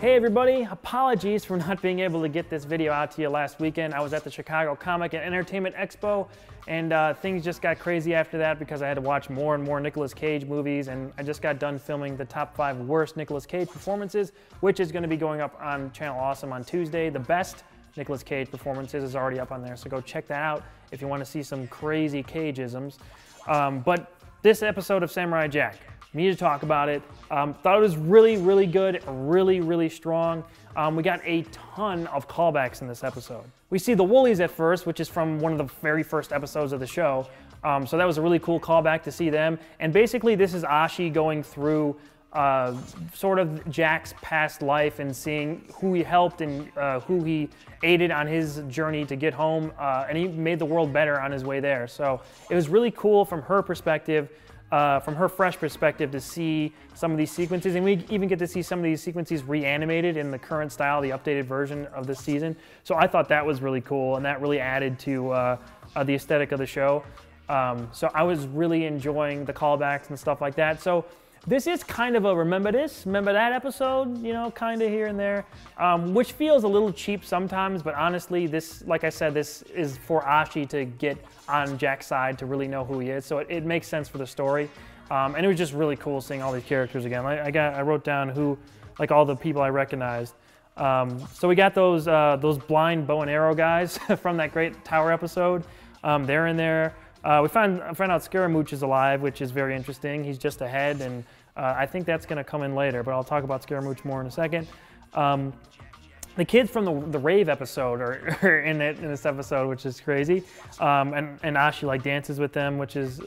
Hey everybody, apologies for not being able to get this video out to you last weekend. I was at the Chicago Comic and Entertainment Expo, and things just got crazy after that because I had to watch more and more Nicolas Cage movies, and I just got done filming the top 5 worst Nicolas Cage performances, which is going to be going up on Channel Awesome on Tuesday. The best Nicolas Cage performances is already up on there, so go check that out if you want to see some crazy Cage-isms. But this episode of Samurai Jack, we need to talk about it. Thought it was really good, really strong. We got a ton of callbacks in this episode. We see the Woolies at first, which is from one of the very first episodes of the show. So that was a really cool callback to see them. And basically this is Ashi going through sort of Jack's past life and seeing who he helped and who he aided on his journey to get home. And he made the world better on his way there. So it was really cool from her perspective. From her fresh perspective to see some of these sequences, and we even get to see some of these sequences reanimated in the current style, the updated version of this season. So I thought that was really cool, and that really added to the aesthetic of the show. So I was really enjoying the callbacks and stuff like that. So this is kind of a remember this, remember that episode, you know, kind of here and there, which feels a little cheap sometimes, but honestly, this, like I said, this is for Ashi to get on Jack's side to really know who he is, so it makes sense for the story. And it was just really cool seeing all these characters again. I wrote down who, like all the people I recognized. So we got those blind bow and arrow guys from that great Tower episode. They're in there. We find out Scaramouche is alive, which is very interesting. He's just ahead, and I think that's going to come in later, but I'll talk about Scaramouche more in a second. The kids from the rave episode are in this episode, which is crazy. And Ashi like dances with them, which is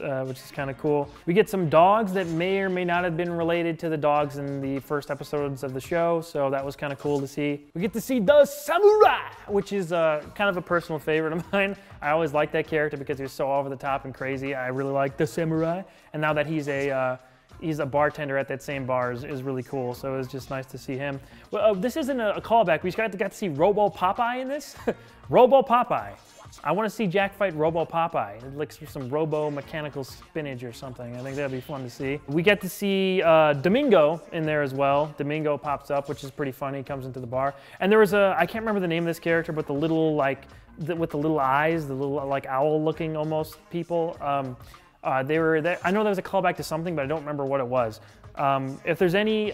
kind of cool. We get some dogs that may or may not have been related to the dogs in the first episodes of the show, so that was kind of cool to see. We get to see the samurai, which is kind of a personal favorite of mine. I always liked that character because he was so over the top and crazy. I really like the samurai, and now that he's a bartender at that same bar is really cool, so it was just nice to see him. Well, this isn't a callback. We just got to see Robo Popeye in this. Robo Popeye. I want to see Jack fight Robo Popeye. It looks like some Robo mechanical spinach or something. I think that'd be fun to see. We get to see Domingo in there as well. Domingo pops up, which is pretty funny. He comes into the bar. And there was I can't remember the name of this character, but the little, with the little eyes, the little, like, owl-looking almost people. They were there. I know there was a callback to something, but I don't remember what it was. If there's any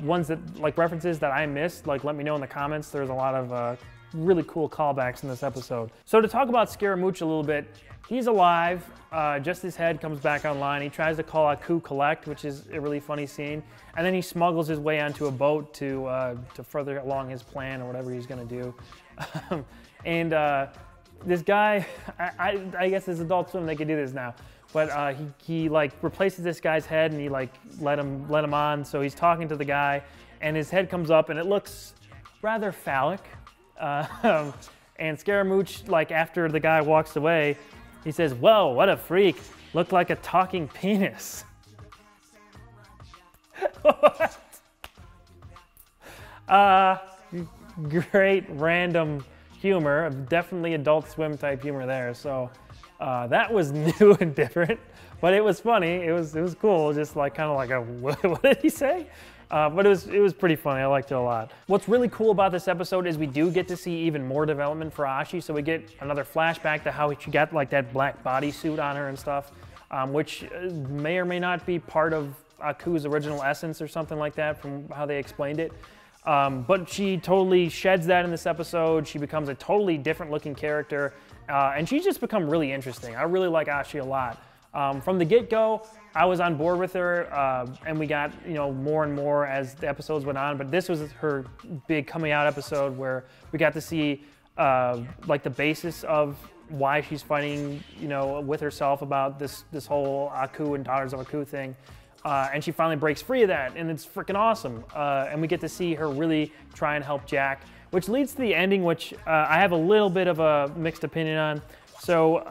ones that, like, references that I missed, like, let me know in the comments. There's a lot of really cool callbacks in this episode. So to talk about Scaramouche a little bit, he's alive. Just his head comes back online. He tries to call Aku collect, which is a really funny scene. And then he smuggles his way onto a boat to further along his plan or whatever he's going to do. And this guy, I guess as Adult Swim, they can do this now. But he like replaces this guy's head, and he like let him on. So he's talking to the guy, and his head comes up, and it looks rather phallic. And Scaramouche, like after the guy walks away, he says, "Whoa, what a freak! Looked like a talking penis." What? Great random humor, definitely Adult Swim type humor there. So. That was new and different, but it was funny. It was cool. Just like kind of like a what did he say? But it was pretty funny. I liked it a lot. What's really cool about this episode is we do get to see even more development for Ashi. So we get another flashback to how she got like that black bodysuit on her and stuff, which may or may not be part of Aku's original essence or something like that from how they explained it. But she totally sheds that in this episode. She becomes a totally different looking character. And she's just become really interesting. I really like Ashi a lot. From the get-go, I was on board with her, and we got, you know, more and more as the episodes went on. But this was her big coming out episode where we got to see like the basis of why she's fighting, you know, with herself about this whole Aku and Daughters of Aku thing. And she finally breaks free of that, and it's freaking awesome. And we get to see her really try and help Jack, which leads to the ending, which I have a little bit of a mixed opinion on. So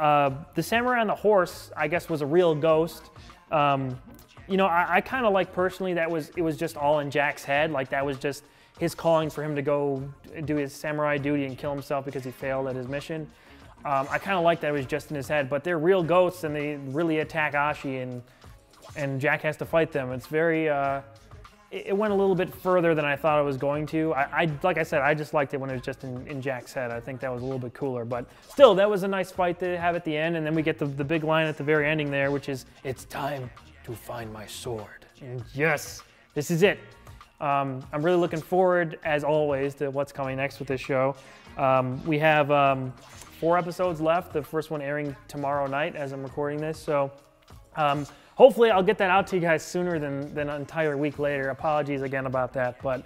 the samurai on the horse, I guess, was a real ghost. You know, I kind of like personally that it was just all in Jack's head. Like that was just his calling for him to go do his samurai duty and kill himself because he failed at his mission. I kind of like that it was just in his head, but they're real ghosts and they really attack Ashi and Jack has to fight them. It's very it went a little bit further than I thought it was going to. Like I said, I just liked it when it was just in Jack's head. I think that was a little bit cooler, but still, that was a nice fight to have at the end, and then we get the big line at the very ending there, which is, "It's time to find my sword." And yes, this is it. I'm really looking forward, as always, to what's coming next with this show. We have 4 episodes left, the first one airing tomorrow night as I'm recording this, so hopefully I'll get that out to you guys sooner than an entire week later. Apologies again about that, but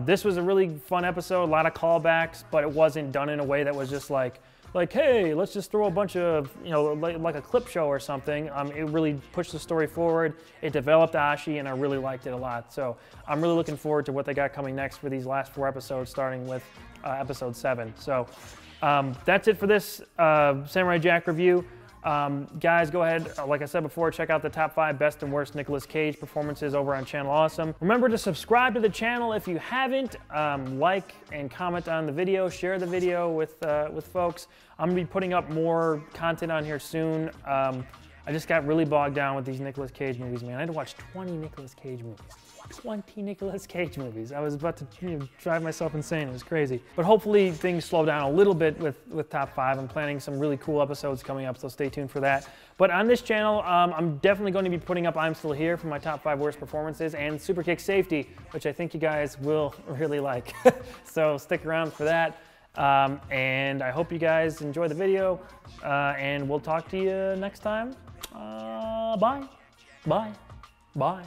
this was a really fun episode, a lot of callbacks, but it wasn't done in a way that was just like, hey, let's just throw a bunch of, like a clip show or something. It really pushed the story forward. It developed Ashi, and I really liked it a lot. So I'm really looking forward to what they got coming next for these last 4 episodes, starting with episode 7. So that's it for this Samurai Jack review. Guys, go ahead, like I said before, check out the top 5 best and worst Nicolas Cage performances over on Channel Awesome. Remember to subscribe to the channel if you haven't. Like and comment on the video, share the video with folks. I'm gonna be putting up more content on here soon. I just got really bogged down with these Nicolas Cage movies, man. I had to watch 20 Nicolas Cage movies. 20 Nicolas Cage movies. I was about to drive myself insane. It was crazy. But hopefully things slow down a little bit with top 5. I'm planning some really cool episodes coming up, so stay tuned for that. But on this channel, I'm definitely going to be putting up I'm Still Here for my top 5 worst performances, and Super Kick Safety, which I think you guys will really like. So stick around for that. And I hope you guys enjoy the video, and we'll talk to you next time. Bye. Bye. Bye.